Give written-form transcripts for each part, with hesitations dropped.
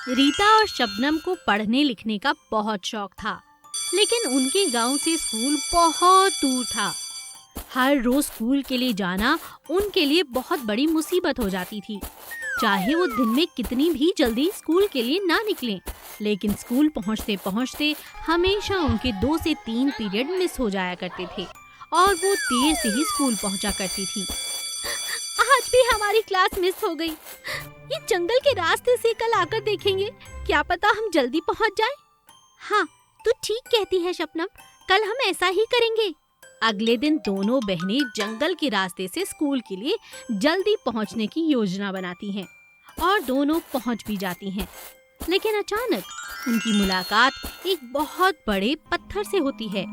रीता और शबनम को पढ़ने लिखने का बहुत शौक था, लेकिन उनके गांव से स्कूल बहुत दूर था। हर रोज स्कूल के लिए जाना उनके लिए बहुत बड़ी मुसीबत हो जाती थी। चाहे वो दिन में कितनी भी जल्दी स्कूल के लिए ना निकलें, लेकिन स्कूल पहुंचते पहुंचते हमेशा उनके 2 से 3 पीरियड मिस हो जाया करते थे और वो देर से ही स्कूल पहुंचा करती थी। आज भी हमारी क्लास मिस हो गई। ये जंगल के रास्ते से कल आकर देखेंगे, क्या पता हम जल्दी पहुंच जाएं। हाँ, तू ठीक कहती है शबनम, कल हम ऐसा ही करेंगे। अगले दिन दोनों बहनें जंगल के रास्ते से स्कूल के लिए जल्दी पहुंचने की योजना बनाती हैं और दोनों पहुंच भी जाती हैं। लेकिन अचानक उनकी मुलाकात एक बहुत बड़े पत्थर से होती है।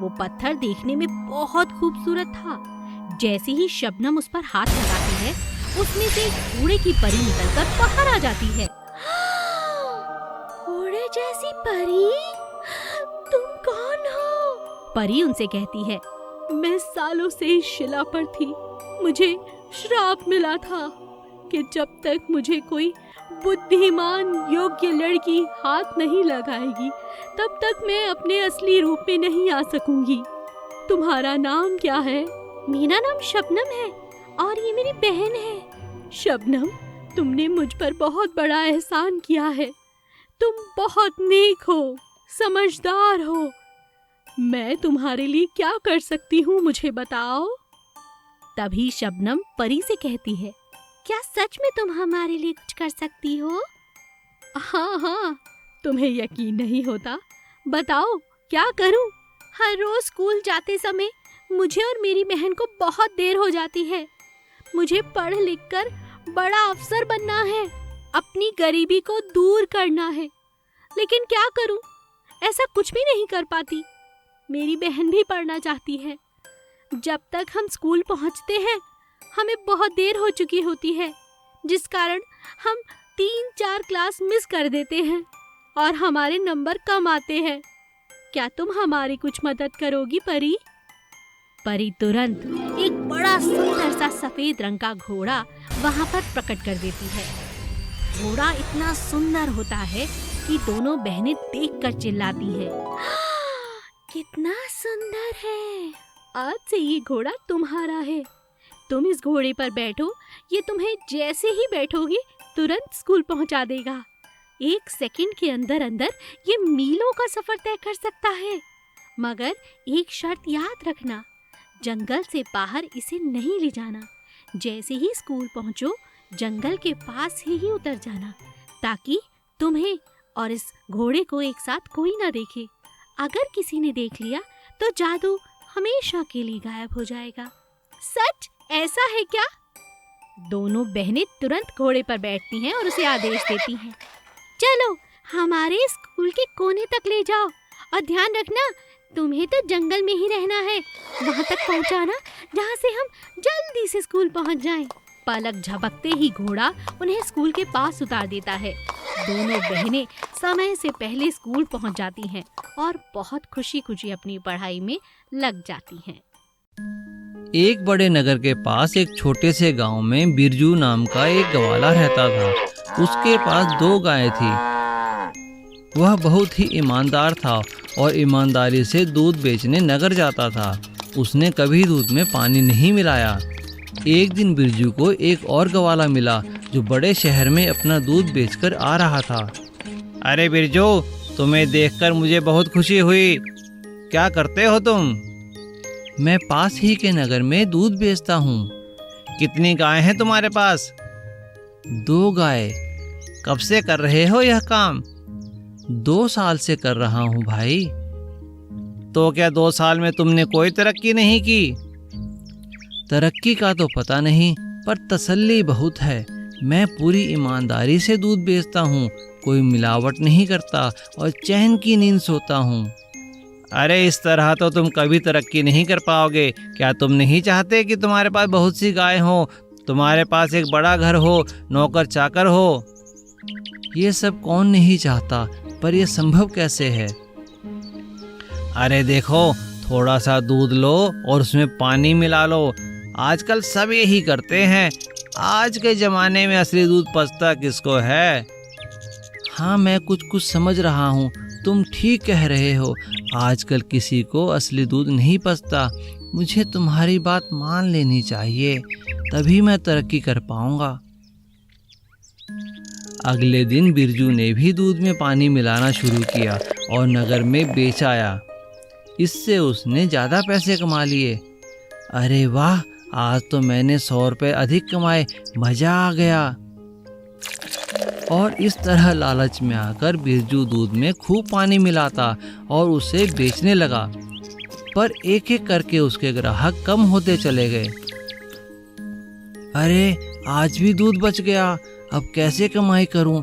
वो पत्थर देखने में बहुत खूबसूरत था। जैसे ही शबनम उस पर हाथ लगाती है, उसमें से एक घोड़े की परी निकलकर बाहर आ जाती है। घोड़े जैसी परी, तुम कौन हो? परी उनसे कहती है, मैं सालों से इस शिला पर थी। मुझे श्राप मिला था कि जब तक मुझे कोई बुद्धिमान योग्य लड़की हाथ नहीं लगाएगी, तब तक मैं अपने असली रूप में नहीं आ सकूंगी। तुम्हारा नाम क्या है? मेरा नाम शबनम है और ये मेरी बहन है। शबनम, तुमने मुझ पर बहुत बड़ा एहसान किया है। तुम बहुत नेक हो, समझदार हो। मैं तुम्हारे लिए क्या कर सकती हूँ, मुझे बताओ। तभी शबनम परी से कहती है, क्या सच में तुम हमारे लिए कुछ कर सकती हो? हाँ हाँ, तुम्हें यकीन नहीं होता? बताओ क्या करूँ? हर रोज स्कूल जाते समय मुझे और मेरी बहन को बहुत देर हो जाती है। मुझे पढ़ लिख कर बड़ा अफसर बनना है, अपनी गरीबी को दूर करना है, लेकिन क्या करूं, ऐसा कुछ भी नहीं कर पाती। मेरी बहन भी पढ़ना चाहती है। जब तक हम स्कूल पहुंचते हैं, हमें बहुत देर हो चुकी होती है, जिस कारण हम 3-4 क्लास मिस कर देते हैं और हमारे नंबर कम आते हैं। क्या तुम हमारी कुछ मदद करोगी परी? परी तुरंत एक बड़ा सुंदर सा सफेद रंग का घोड़ा वहां पर प्रकट कर देती है। घोड़ा इतना सुंदर होता है कि दोनों बहनें देखकर चिल्लाती हैं, कितना सुंदर है! आज से ये घोड़ा तुम्हारा है। तुम इस घोड़े पर बैठो, ये तुम्हें जैसे ही बैठोगे तुरंत स्कूल पहुंचा देगा। 1 सेकंड के अंदर अंदर ये मीलों का सफर तय कर सकता है। मगर एक शर्त याद रखना, जंगल से बाहर इसे नहीं ले जाना। जैसे ही स्कूल पहुंचो, जंगल के पास से ही उतर जाना, ताकि तुम्हें और इस घोड़े को एक साथ कोई ना देखे। अगर किसी ने देख लिया तो जादू हमेशा के लिए गायब हो जाएगा। सच ऐसा है क्या? दोनों बहनें तुरंत घोड़े पर बैठती हैं और उसे आदेश देती हैं, चलो हमारे स्कूल के कोने तक ले जाओ और ध्यान रखना, तुम्हें तो जंगल में ही रहना है, वहां तक पहुंचाना जहां से हम जल्दी से स्कूल पहुंच जाएं। पलक झपकते ही घोड़ा उन्हें स्कूल के पास उतार देता है। दोनों बहनें समय से पहले स्कूल पहुंच जाती हैं और बहुत खुशी खुशी अपनी पढ़ाई में लग जाती हैं। एक बड़े नगर के पास एक छोटे से गांव में बिरजू नाम का एक ग्वाला रहता था। उसके पास 2 गायें थी। वह बहुत ही ईमानदार था और ईमानदारी से दूध बेचने नगर जाता था। उसने कभी दूध में पानी नहीं मिलाया। एक दिन बिरजू को एक और ग्वाला मिला जो बड़े शहर में अपना दूध बेचकर आ रहा था। अरे बिरजू, तुम्हें देखकर मुझे बहुत खुशी हुई। क्या करते हो तुम? मैं पास ही के नगर में दूध बेचता हूँ। कितनी गाय हैं तुम्हारे पास? 2 गाय। कब से कर रहे हो यह काम? 2 साल से कर रहा हूँ भाई। तो क्या 2 साल में तुमने कोई तरक्की नहीं की? तरक्की का तो पता नहीं, पर तसल्ली बहुत है। मैं पूरी ईमानदारी से दूध बेचता हूँ, कोई मिलावट नहीं करता और चैन की नींद सोता हूँ। अरे इस तरह तो तुम कभी तरक्की नहीं कर पाओगे। क्या तुम नहीं चाहते कि तुम्हारे पास बहुत सी गाय हो, तुम्हारे पास एक बड़ा घर हो, नौकर चाकर हो? ये सब कौन नहीं चाहता, पर यह संभव कैसे है? अरे देखो, थोड़ा सा दूध लो और उसमें पानी मिला लो। आजकल सब यही करते हैं। आज के ज़माने में असली दूध पचता किसको है? हाँ, मैं कुछ कुछ समझ रहा हूँ, तुम ठीक कह रहे हो। आजकल किसी को असली दूध नहीं पचता। मुझे तुम्हारी बात मान लेनी चाहिए, तभी मैं तरक्की कर पाऊंगा। अगले दिन बिरजू ने भी दूध में पानी मिलाना शुरू किया और नगर में बेच आया। इससे उसने ज़्यादा पैसे कमा लिए। अरे वाह, आज तो मैंने 100 रुपये अधिक कमाए, मज़ा आ गया। और इस तरह लालच में आकर बिरजू दूध में खूब पानी मिलाता और उसे बेचने लगा। पर एक एक करके उसके ग्राहक कम होते चले गए। अरे, आज भी दूध बच गया, अब कैसे कमाई करूं?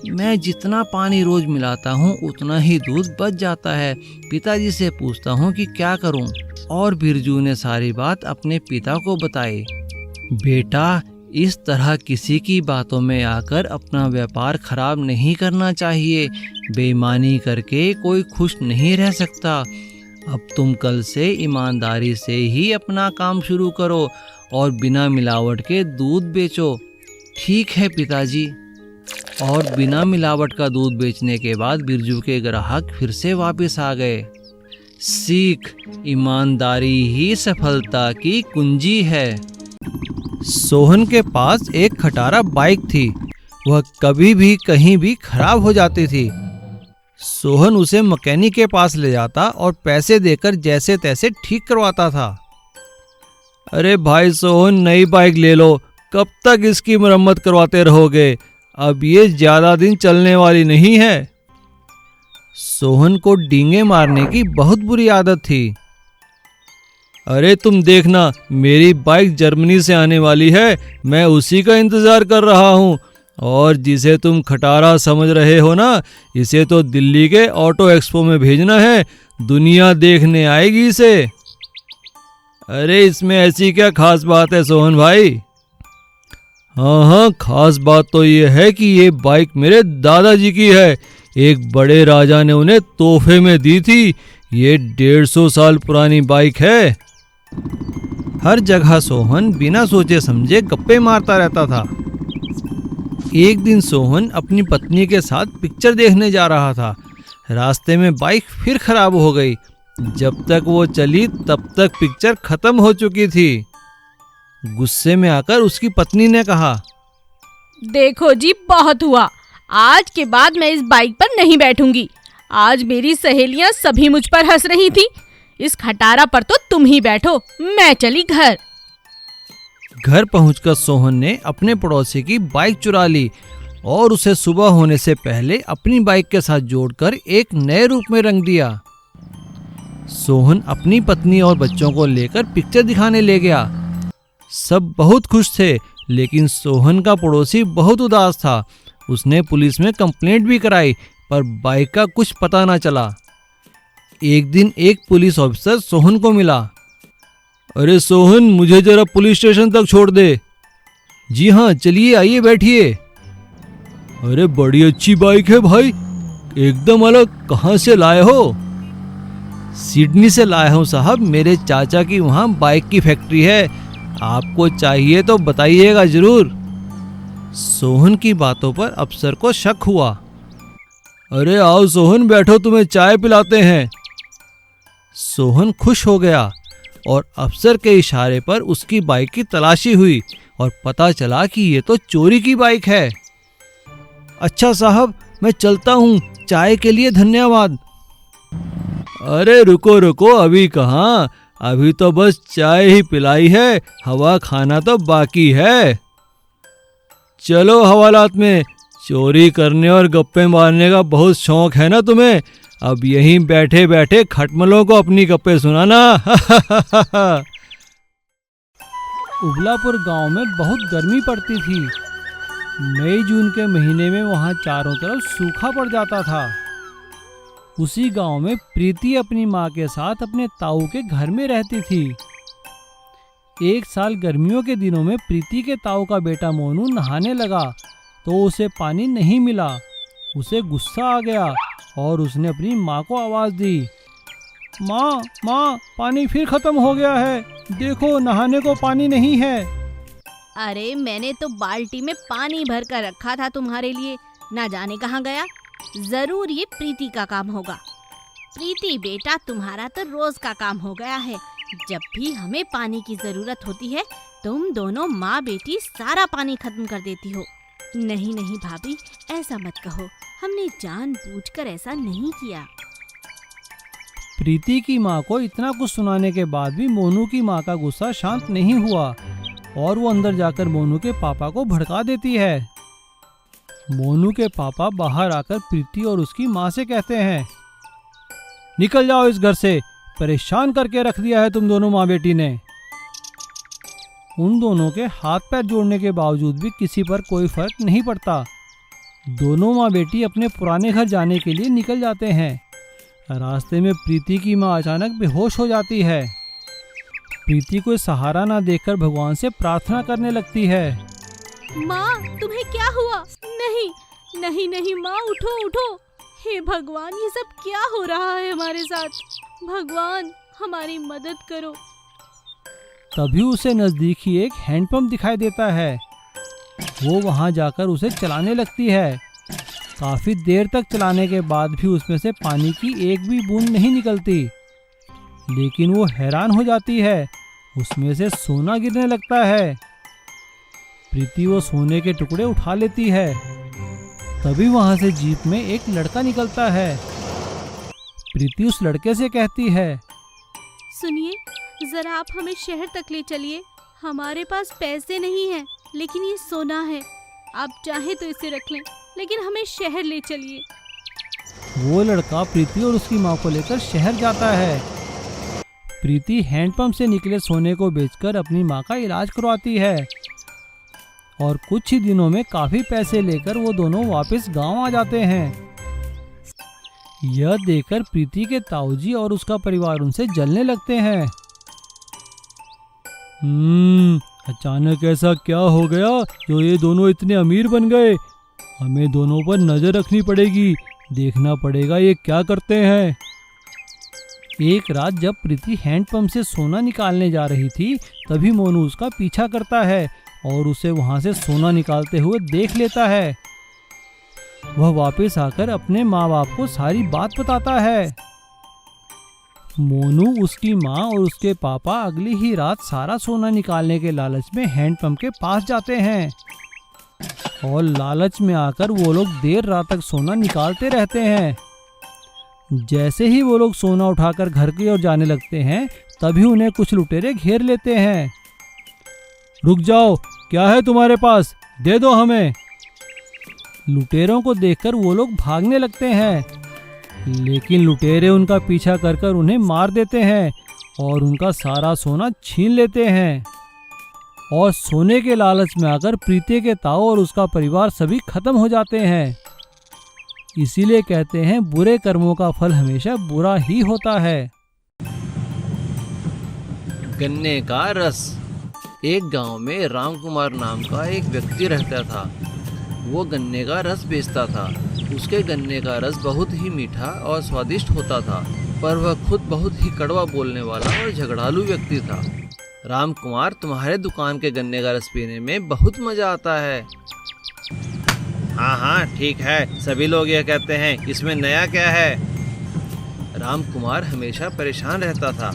मैं जितना पानी रोज मिलाता हूं उतना ही दूध बच जाता है। पिताजी से पूछता हूं कि क्या करूं। और बिरजू ने सारी बात अपने पिता को बताई। बेटा, इस तरह किसी की बातों में आकर अपना व्यापार खराब नहीं करना चाहिए। बेईमानी करके कोई खुश नहीं रह सकता। अब तुम कल से ईमानदारी से ही अपना काम शुरू करो और बिना मिलावट के दूध बेचो। ठीक है पिताजी। और बिना मिलावट का दूध बेचने के बाद बिरजू के ग्राहक फिर से वापस आ गए। सीख, ईमानदारी ही सफलता की कुंजी है। सोहन के पास एक खटारा बाइक थी। वह कभी भी कहीं भी खराब हो जाती थी। सोहन उसे मैकेनिक के पास ले जाता और पैसे देकर जैसे तैसे ठीक करवाता था। अरे भाई सोहन, नई बाइक ले लो, कब तक इसकी मरम्मत करवाते रहोगे? अब ये ज्यादा दिन चलने वाली नहीं है। सोहन को डींगे मारने की बहुत बुरी आदत थी। अरे तुम देखना, मेरी बाइक जर्मनी से आने वाली है, मैं उसी का इंतजार कर रहा हूँ। और जिसे तुम खटारा समझ रहे हो ना, इसे तो दिल्ली के ऑटो एक्सपो में भेजना है, दुनिया देखने आएगी इसे। अरे इसमें ऐसी क्या खास बात है सोहन भाई? हाँ, खास बात तो ये है कि ये बाइक मेरे दादाजी की है। एक बड़े राजा ने उन्हें तोहफे में दी थी। ये 150 साल पुरानी बाइक है। हर जगह सोहन बिना सोचे समझे गप्पे मारता रहता था। एक दिन सोहन अपनी पत्नी के साथ पिक्चर देखने जा रहा था। रास्ते में बाइक फिर खराब हो गई। जब तक वो चली तब तक पिक्चर खत्म हो चुकी थी। गुस्से में आकर उसकी पत्नी ने कहा, देखो जी, बहुत हुआ। आज के बाद मैं इस बाइक पर नहीं बैठूंगी। आज मेरी सहेलियां सभी मुझ पर हंस रही थी। इस खटारा पर तो तुम ही बैठो, मैं चली घर। घर पहुंचकर सोहन ने अपने पड़ोसी की बाइक चुरा ली और उसे सुबह होने से पहले अपनी बाइक के साथ जोड़कर एक नए रूप में रंग दिया। सोहन अपनी पत्नी और बच्चों को लेकर पिक्चर दिखाने ले गया। सब बहुत खुश थे, लेकिन सोहन का पड़ोसी बहुत उदास था। उसने पुलिस में कंप्लेंट भी कराई, पर बाइक का कुछ पता ना चला। एक दिन एक पुलिस ऑफिसर सोहन को मिला। अरे सोहन, मुझे जरा पुलिस स्टेशन तक छोड़ दे। जी हाँ, चलिए आइए बैठिए। अरे बड़ी अच्छी बाइक है भाई, एकदम अलग। कहाँ से लाए हो? सिडनी से लाया हूँ साहब, मेरे चाचा की वहाँ बाइक की फैक्ट्री है। आपको चाहिए तो बताइएगा जरूर। सोहन की बातों पर अफसर को शक हुआ। अरे आओ सोहन, बैठो, तुम्हें चाय पिलाते हैं। सोहन खुश हो गया और अफसर के इशारे पर उसकी बाइक की तलाशी हुई और पता चला कि ये तो चोरी की बाइक है। अच्छा साहब, मैं चलता हूँ, चाय के लिए धन्यवाद। अरे रुको रुको, अभी कहाँ, अभी तो बस चाय ही पिलाई है, हवा खाना तो बाकी है। चलो हवालात में। चोरी करने और गप्पे मारने का बहुत शौक है ना तुम्हें? अब यहीं बैठे बैठे खटमलों को अपनी गप्पे सुनाना। उबलापुर गांव में बहुत गर्मी पड़ती थी। मई जून के महीने में वहां चारों तरफ सूखा पड़ जाता था। उसी गांव में प्रीति अपनी माँ के साथ अपने ताऊ के घर में रहती थी। एक साल गर्मियों के दिनों में प्रीति के ताऊ का बेटा मोनू नहाने लगा तो उसे पानी नहीं मिला। उसे गुस्सा आ गया और उसने अपनी माँ को आवाज़ दी, माँ माँ, पानी फिर खत्म हो गया है, देखो नहाने को पानी नहीं है। अरे मैंने तो बाल्टी में पानी भर कर रखा था तुम्हारे लिए, ना जाने कहाँ गया। जरूर ये प्रीति का काम होगा। प्रीति बेटा, तुम्हारा तो रोज का काम हो गया है। जब भी हमें पानी की जरूरत होती है तुम दोनों माँ बेटी सारा पानी खत्म कर देती हो। नहीं नहीं भाभी, ऐसा मत कहो, हमने जानबूझकर ऐसा नहीं किया। प्रीति की माँ को इतना कुछ सुनाने के बाद भी मोनू की माँ का गुस्सा शांत नहीं हुआ और वो अंदर जाकर मोनू के पापा को भड़का देती है। मोनू के पापा बाहर आकर प्रीति और उसकी माँ से कहते हैं, निकल जाओ इस घर से, परेशान करके रख दिया है तुम दोनों माँ बेटी ने। उन दोनों के हाथ पैर जोड़ने के बावजूद भी किसी पर कोई फर्क नहीं पड़ता। दोनों माँ बेटी अपने पुराने घर जाने के लिए निकल जाते हैं। रास्ते में प्रीति की माँ अचानक बेहोश हो जाती है। प्रीति को सहारा ना देखकर भगवान से प्रार्थना करने लगती है। माँ, तुम्हें क्या हुआ? नहीं नहीं नहीं माँ, उठो उठो। हे भगवान, ये सब क्या हो रहा है हमारे साथ? भगवान, हमारी मदद करो। तभी उसे नजदीक ही एक हैंडपंप दिखाई देता है। वो वहां जाकर उसे चलाने लगती है। काफी देर तक चलाने के बाद भी उसमें से पानी की एक भी बूंद नहीं निकलती। लेकिन वो हैरान हो जाती है, उसमें से सोना गिरने लगता है। प्रीति वो सोने के टुकड़े उठा लेती है। तभी वहां से जीप में एक लड़का निकलता है। प्रीति उस लड़के से कहती है, सुनिए, जरा आप हमें शहर तक ले चलिए। हमारे पास पैसे नहीं हैं, लेकिन ये सोना है। आप चाहे तो इसे रख लें, लेकिन हमें शहर ले चलिए। वो लड़का प्रीति और उसकी माँ को लेकर शहर जाता है। प्रीति हैंडपंप से निकले सोने को बेचकर अपनी माँ का इलाज करवाती है और कुछ ही दिनों में काफी पैसे लेकर वो दोनों वापस गांव आ जाते हैं। यह देखकर प्रीति के ताऊजी और उसका परिवार उनसे जलने लगते हैं। अचानक ऐसा क्या हो गया जो ये दोनों इतने अमीर बन गए? हमें दोनों पर नजर रखनी पड़ेगी, देखना पड़ेगा ये क्या करते हैं। एक रात जब प्रीति हैंडपंप से सोना निकालने जा रही थी, तभी मोनू उसका पीछा करता है और उसे वहां से सोना निकालते हुए देख लेता है। वह वापस आकर अपने माँ बाप को सारी बात बताता है। मोनू, उसकी माँ और उसके पापा अगली ही रात सारा सोना निकालने के लालच में हैंडपंप के पास जाते हैं और लालच में आकर वो लोग देर रात तक सोना निकालते रहते हैं। जैसे ही वो लोग सोना उठाकर घर की ओर जाने लगते हैं, तभी उन्हें कुछ लुटेरे घेर लेते हैं। रुक जाओ, क्या है तुम्हारे पास? दे दो हमें। लुटेरों को देखकर वो लोग भागने लगते हैं, लेकिन लुटेरे उनका पीछा कर कर उन्हें मार देते हैं और उनका सारा सोना छीन लेते हैं। और सोने के लालच में आकर प्रीति के ताऊ और उसका परिवार सभी खत्म हो जाते हैं। इसीलिए कहते हैं, बुरे कर्मों का फल हमेशा बुरा ही होता है। गन्ने का रस। एक गांव में राम कुमार नाम का एक व्यक्ति रहता था। वो गन्ने का रस बेचता था। उसके गन्ने का रस बहुत ही मीठा और स्वादिष्ट होता था, पर वह खुद बहुत ही कड़वा बोलने वाला और झगड़ालू व्यक्ति था। राम कुमार, तुम्हारे दुकान के गन्ने का रस पीने में बहुत मजा आता है। हाँ हाँ ठीक है, सभी लोग यह कहते हैं, इसमें नया क्या है? राम कुमार हमेशा परेशान रहता था।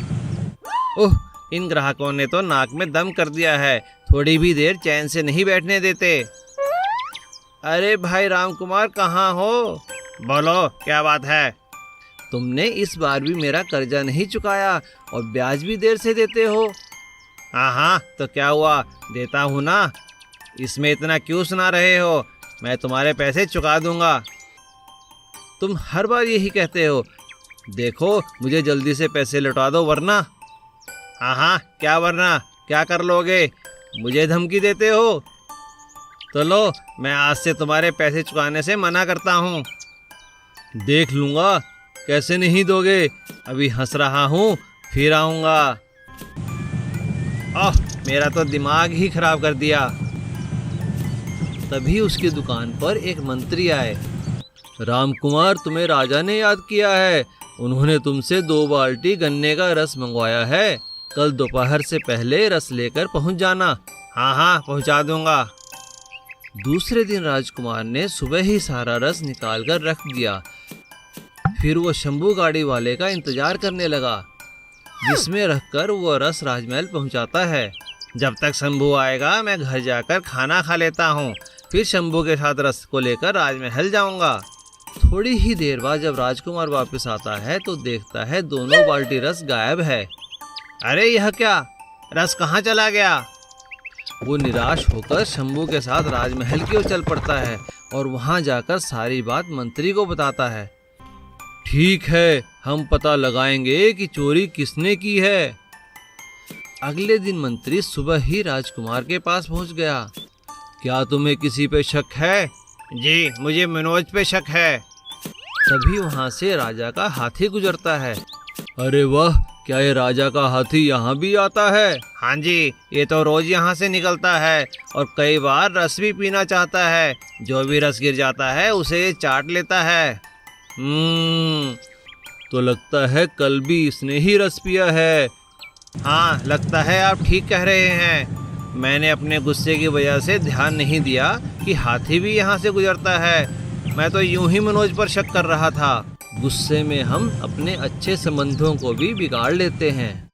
ओह, इन ग्राहकों ने तो नाक में दम कर दिया है, थोड़ी भी देर चैन से नहीं बैठने देते। अरे भाई राम कुमार, कहाँ हो? बोलो, क्या बात है? तुमने इस बार भी मेरा कर्जा नहीं चुकाया और ब्याज भी देर से देते हो। हाँ हाँ, तो क्या हुआ, देता हूँ ना। इसमें इतना क्यों सुना रहे हो? मैं तुम्हारे पैसे चुका दूंगा। तुम हर बार यही कहते हो। देखो, मुझे जल्दी से पैसे लौटा दो वरना। हाँ हाँ, क्या वरना? क्या कर लोगे? मुझे धमकी देते हो? तो लो, मैं आज से तुम्हारे पैसे चुकाने से मना करता हूँ। देख लूँगा कैसे नहीं दोगे। अभी हंस रहा हूँ, फिर आऊँगा। ओह, मेरा तो दिमाग ही खराब कर दिया। तभी उसकी दुकान पर एक मंत्री आए। राम कुमार, तुम्हें राजा ने याद किया है। उन्होंने तुमसे 2 बाल्टी गन्ने का रस मंगवाया है। कल दोपहर से पहले रस लेकर पहुंच जाना। हाँ हाँ, पहुंचा दूंगा। दूसरे दिन राजकुमार ने सुबह ही सारा रस निकालकर रख दिया। फिर वो शंभू गाड़ी वाले का इंतजार करने लगा, जिसमें रखकर वो रस राजमहल पहुंचाता है। जब तक शंभू आएगा मैं घर जाकर खाना खा लेता हूँ, फिर शंभू के साथ रस को लेकर राजमहल जाऊंगा। थोड़ी ही देर बाद जब राजकुमार वापस आता है तो देखता है दोनों बाल्टी रस गायब है। अरे यह क्या, रस कहाँ चला गया? वो निराश होकर शंभू के साथ राजमहल की ओर चल पड़ता है और वहां जाकर सारी बात मंत्री को बताता है। ठीक है, हम पता लगाएंगे कि चोरी किसने की है। अगले दिन मंत्री सुबह ही राजकुमार के पास पहुंच गया। क्या तुम्हें किसी पे शक है? जी, मुझे मनोज पे शक है। तभी वहां से राजा का हाथी गुजरता है। अरे वाह, क्या ये राजा का हाथी यहाँ भी आता है? हाँ जी, ये तो रोज यहाँ से निकलता है और कई बार रस भी पीना चाहता है। जो भी रस गिर जाता है उसे ये चाट लेता है। तो लगता है कल भी इसने ही रस पिया है। हाँ, लगता है आप ठीक कह रहे हैं। मैंने अपने गुस्से की वजह से ध्यान नहीं दिया कि हाथी भी यहाँ से गुजरता है। मैं तो यूं ही मनोज पर शक कर रहा था। गुस्से में हम अपने अच्छे संबंधों को भी बिगाड़ लेते हैं।